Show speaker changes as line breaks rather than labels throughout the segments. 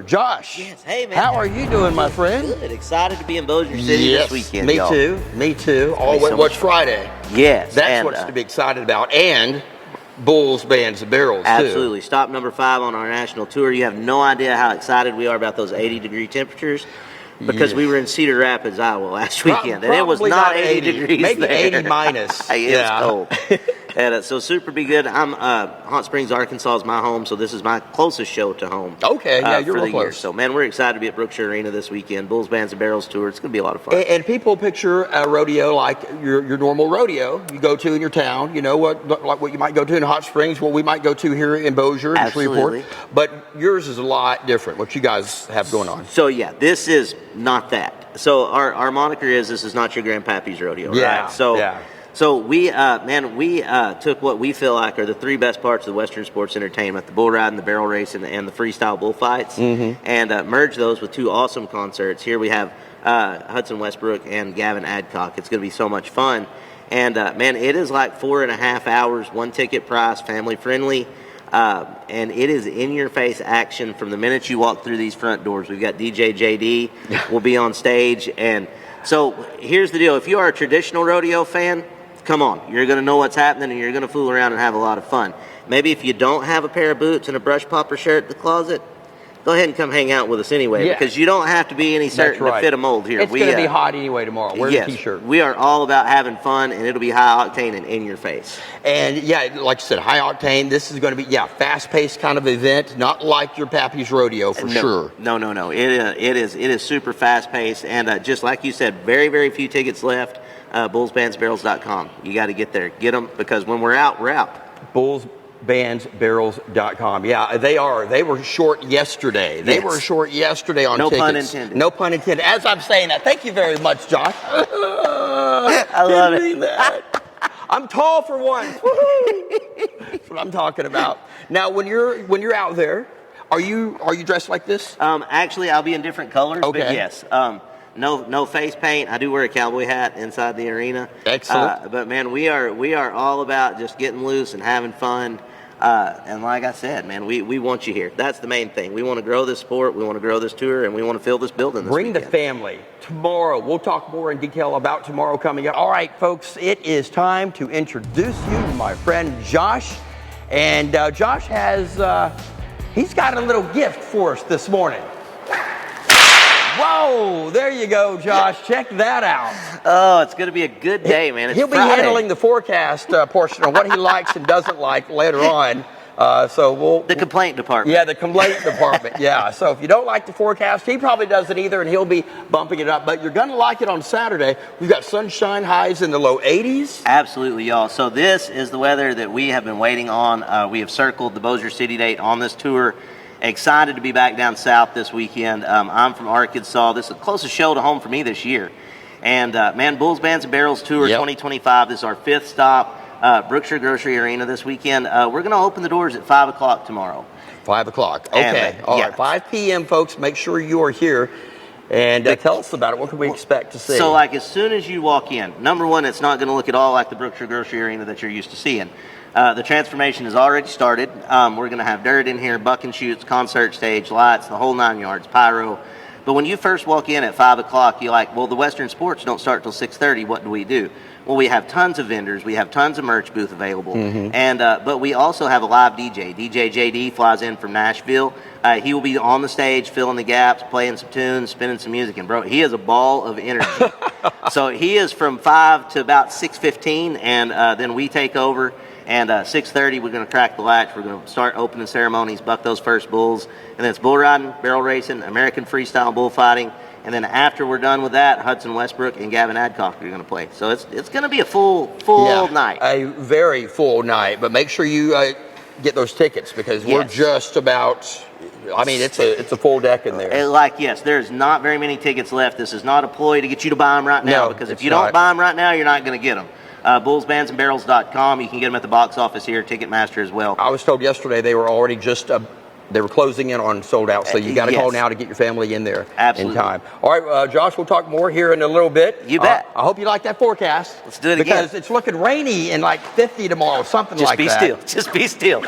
Josh.
Yes, hey man.
How are you doing, my friend?
Good. Excited to be in Bossier City this weekend.
Me
y'all.
too. Me too. Oh,
so
what's Friday?
Yes.
That's
and,
what's to be excited about. And Bulls, Bands, and Barrels,
absolutely. Stop number 5 on our national tour. You have no idea how excited we are about those 80-degree temperatures. Because we were in Cedar Rapids, Iowa last weekend, and it was not 80 degrees
maybe
there.
80 minus.
It was cold. And so super be good. I'm Hot Springs, Arkansas is my home, so this is my closest show to home.
Okay, yeah, you're
for
real
the
close.
year. So man, we're excited to be at Brookshire Arena this weekend. Bulls, Bands, and Barrels tour. It's going to be a lot of fun.
And people picture a rodeo like your normal rodeo you go to in your town. You know like what you might go to in Hot Springs, what we might go to here in Bossier and Shreveport. But yours is a lot different. What you guys have going on?
So yeah, this is not that. So our moniker is this is not your grandpappy's rodeo, right? So we took what we feel like are the 3 best parts of the Western sports entertainment: the bull riding, the barrel racing, and the freestyle bullfights, and merged those with 2 awesome concerts. Here we have Hudson Westbrook and Gavin Adcock. It's going to be so much fun, and man, it is like 4.5 hours, 1 ticket price, family friendly. And it is in-your-face action from the minute you walk through these front doors. We've got DJ JD will be on stage. And so here's the deal. If you are a traditional rodeo fan, come on. You're going to know what's happening, and you're going to fool around and have a lot of fun. Maybe if you don't have a pair of boots and a brush popper shirt in the closet, go ahead and come hang out with us anyway, because you don't have to be any certain to fit a mold here.
It's going to be hot anyway tomorrow. Wear a T-shirt.
We are all about having fun, and it'll be high octane and in your face.
And yeah, like you said, high octane. This is going to be fast-paced kind of event, not like your Pappy's Rodeo for sure.
No. It is super fast-paced, and just like you said, very, very few tickets left. BullsBandsBarrels.com. You got to get there, get them, because when we're out, we're out.
BullsBandsBarrels.com. Yeah, they are. They were short yesterday. They were short yesterday on tickets.
No pun intended.
No pun intended. As I'm saying that, thank you very much, Josh.
I love it.
I'm tall for once. That's what I'm talking about. Now, when you're out there, are you dressed like this?
Actually, I'll be in different colors.
Okay.
But yes. No face paint. I do wear a cowboy hat inside the arena.
Excellent.
But man, we are all about just getting loose and having fun. And like I said, man, we want you here. That's the main thing. We want to grow this sport. We want to grow this tour, and we want to fill this building this
Bring
weekend.
the family. Tomorrow, we'll talk more in detail about tomorrow coming up. All right, folks, it is time to introduce you to my friend Josh. And Josh has, he's got a little gift for us this morning. Whoa, there you go, Josh. Check that out.
Oh, it's going to be a good day, man. It's
He'll be
Friday.
handling the forecast portion of what he likes and doesn't like later on.
The complaint department.
Yeah, the complaint department. Yeah. So if you don't like the forecast, he probably doesn't either, and he'll be bumping it up. But you're going to like it on Saturday. We've got sunshine, highs in the low 80s.
Absolutely, y'all. So this is the weather that we have been waiting on. We have circled the Bossier City date on this tour. Excited to be back down south this weekend. I'm from Arkansas. This is the closest show to home for me this year. And, man, Bulls, Bands, and Barrels Tour 2025. This is our 5th stop, Brookshire Grocery Arena this weekend. We're going to open the doors at 5 o'clock tomorrow.
5 o'clock. Okay. All right. 5 p.m., folks. Make sure you are here. And tell us about it. What can we expect to see?
So, like, as soon as you walk in, number one, it's not going to look at all like the Brookshire Grocery Arena that you're used to seeing. The transformation has already started. We're going to have dirt in here, buck and shoots, concert stage, lights, the whole 9 yards, pyro. But when you first walk in at 5 o'clock, you're like, well, the Western sports don't start till 6:30. What do we do? Well, we have tons of vendors. We have tons of merch booth available. And but we also have a live DJ. DJ JD flies in from Nashville. He will be on the stage, filling the gaps, playing some tunes, spinning some music. And, bro, he is a ball of energy. So he is from 5 to about 6:15, and then we take over. And 6:30, we're going to crack the latch. We're going to start opening ceremonies, buck those first bulls. And then it's bull riding, barrel racing, American freestyle bullfighting. And then after we're done with that, Hudson Westbrook and Gavin Adcock are going to play. So it's going to be a full night.
A very full night. But make sure you get those tickets, because we're just about... I mean, it's a full deck in there.
There's not very many tickets left. This is not a ploy to get you to buy them right now, because if you don't buy them right now, you're not going to get them. BullsBandsandBarrels.com. You can get them at the box office here, Ticketmaster as well.
I was told yesterday they were already they were closing in on sold out, so you got to call now to get your family in there in time. All right, Josh, we'll talk more here in a little bit.
You bet.
I hope you like that forecast.
Let's do it again.
Because it's looking rainy and like 50 tomorrow, something like that.
Just be still. Just be still.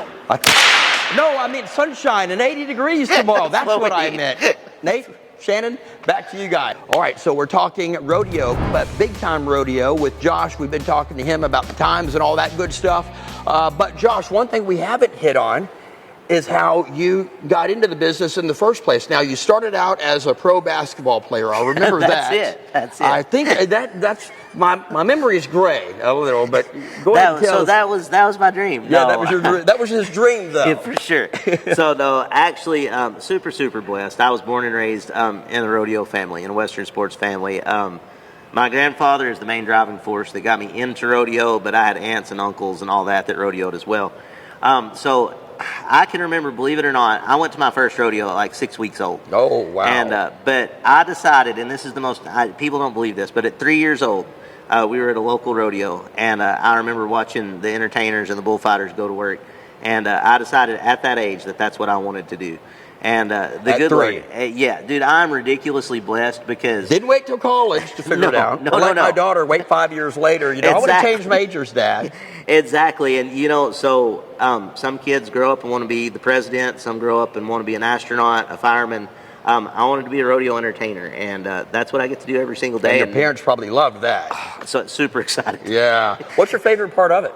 No, I meant sunshine and 80 degrees tomorrow. That's what I meant. Nate, Shannon, back to you guys. All right, so we're talking rodeo, but big time rodeo with Josh. We've been talking to him about the times and all that good stuff. But Josh, one thing we haven't hit on is how you got into the business in the first place. Now, you started out as a pro basketball player. I remember
That's it.
I think that's my memory is gray a little, but go ahead and tell us.
That was my dream.
Yeah,
No.
that was your dream. That was his dream, though.
Yeah, for sure. So, no, actually, super blessed. I was born and raised in a rodeo family, in a Western sports family. My grandfather is the main driving force that got me into rodeo, but I had aunts and uncles and all that rodeoed as well. So I can remember, believe it or not, I went to my first rodeo at like 6 weeks old.
Oh, wow.
And but I decided, and this is the most, people don't believe this, but at 3 years old, we were at a local rodeo, and I remember watching the entertainers and the bullfighters go to work, and I decided at that age that that's what I wanted to do. And the
At
good
3.
Lord, yeah, dude, I'm ridiculously blessed because
Didn't wait till college to figure it out.
No,
Let
no.
my daughter wait 5 years later. You know, I want to
Exactly.
change majors, Dad.
Exactly, and you know, so some kids grow up and want to be the president. Some grow up and want to be an astronaut, a fireman. I wanted to be a rodeo entertainer, and that's what I get to do every single day.
And your parents probably loved that.
So it's super exciting.
Yeah. What's your favorite part of it?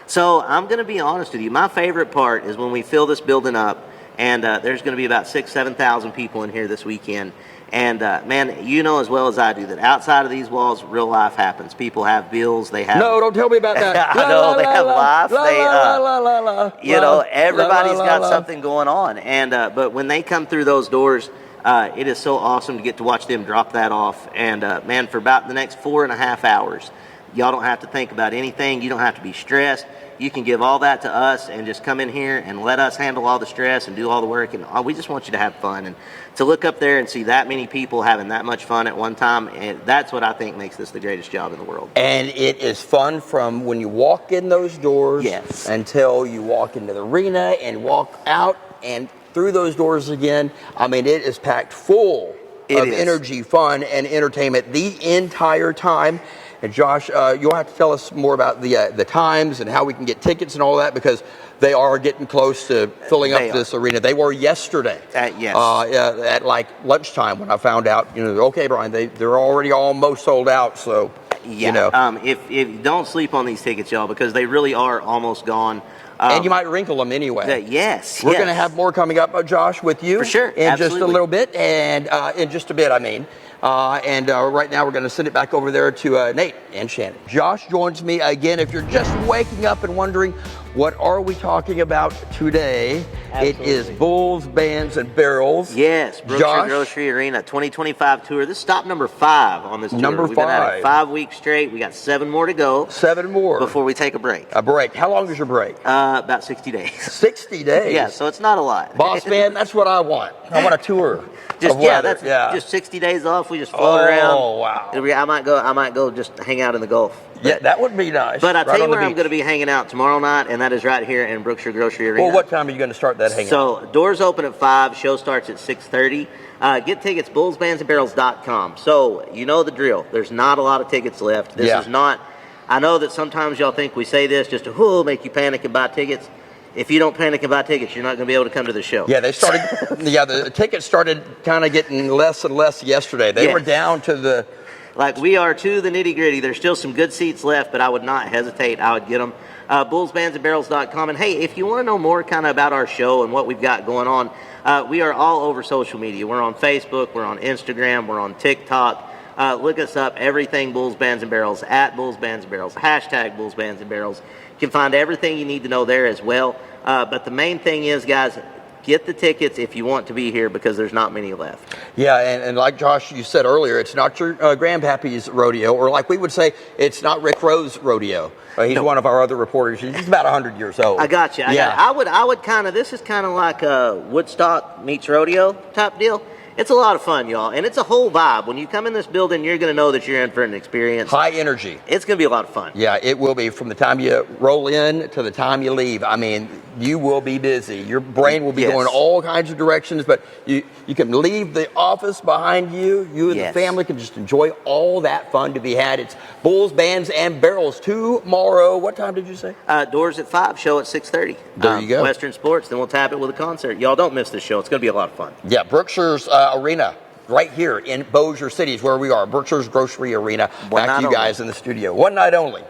So I'm going to be honest with you. My favorite part is when we fill this building up, and there's going to be about 7,000 people in here this weekend. And man, you know as well as I do that outside of these walls, real life happens. People have bills. They have.
No, don't tell me about that.
I know they have life. You know, everybody's
la,
got
la.
something going on. And but when they come through those doors, it is so awesome to get to watch them drop that off. And man, for about the next 4.5 hours, y'all don't have to think about anything. You don't have to be stressed. You can give all that to us and just come in here and let us handle all the stress and do all the work. And we just want you to have fun. And to look up there and see that many people having that much fun at one time, and that's what I think makes this the greatest job in the world.
And it is fun from when you walk in those doors
Yes.
until you walk into the arena and walk out and through those doors again. I mean, it is packed full of
is.
energy, fun, and entertainment the entire time. And Josh, you'll have to tell us more about the times and how we can get tickets and all that, because they are getting close to filling up
They are.
this arena. They were yesterday.
Yes.
At like lunchtime when I found out, you know, okay, Brian, they're already almost sold out. So,
Yeah.
you know.
If don't sleep on these tickets, y'all, because they really are almost gone.
And you might wrinkle them anyway.
Yes.
We're
yes.
going to have more coming up, Josh, with you.
For sure,
In just a
absolutely.
little bit. And in just a bit, I mean. Right now, we're going to send it back over there to Nate and Shannon. Josh joins me again. If you're just waking up and wondering, what are we talking about today? It is
Absolutely.
Bulls, Bands, and Barrels.
Yes, Brookshire
Josh?
Grocery Arena 2025 tour. This is stop number 5 on this tour.
Number
We've been at
5.
it 5 weeks straight. We got 7 more to go
7 more.
before we take a break.
A break. How long is your break?
About 60 days.
60 days.
Yeah, so it's not a lot.
Boss man, that's what I want. I want a tour.
Just
of
yeah,
weather.
that's just 60 days off. We just float around.
Oh, wow.
I might go just hang out in the Gulf.
Yeah, that would be nice.
But I tell
Right
you
on the
where I'm
beach.
going to be hanging out tomorrow night, and that is right here in Brookshire Grocery Arena.
Well, what time are you going to start that hangout?
So doors open at 5. Show starts at 6:30. Get tickets bullsbandsandbarrels.com. So you know the drill. There's not a lot of tickets left. This
Yeah.
is not. I know that sometimes y'all think we say this just to make you panic and buy tickets. If you don't panic and buy tickets, you're not going to be able to come to the show.
Yeah, they started. The tickets started kind of getting less and less yesterday. They
Yes.
were down to the.
Like we are to the nitty gritty. There's still some good seats left, but I would not hesitate. I would get them. Bullsbandsandbarrels.com. And hey, if you want to know more kind of about our show and what we've got going on, we are all over social media. We're on Facebook, we're on Instagram, we're on TikTok. Look us up, everything Bulls, Bands, and Barrels, at Bulls, Bands, and Barrels, hashtag Bulls, Bands, and Barrels. You can find everything you need to know there as well. But the main thing is, guys, get the tickets if you want to be here because there's not many left.
Yeah, and like Josh, you said earlier, it's not your grandpappy's rodeo, or like we would say, it's not Rick Rowe's rodeo. He's
No.
one of our other reporters. He's about 100 years old.
I got you. I would kind of. This is kind of like Woodstock meets rodeo type deal. It's a lot of fun, y'all, and it's a whole vibe. When you come in this building, you're going to know that you're in for an experience.
High energy.
It's going to be a lot of fun.
Yeah, it will be from the time you roll in to the time you leave. I mean, you will be busy. Your brain will be
Yes.
going all kinds of directions, but you can leave the office behind you. You and
Yes.
the family can just enjoy all that fun to be had. It's Bulls, Bands, and Barrels tomorrow. What time did you say?
Doors at 5, show at 6:30.
There you go.
Western Sports, then we'll tap it with a concert. Y'all don't miss this show. It's going to be a lot of fun.
Yeah, Brookshire's Arena, right here in Bossier City is where we are. Brookshire's Grocery Arena.
One
Back to
night
you
only.
guys in the studio. One night only.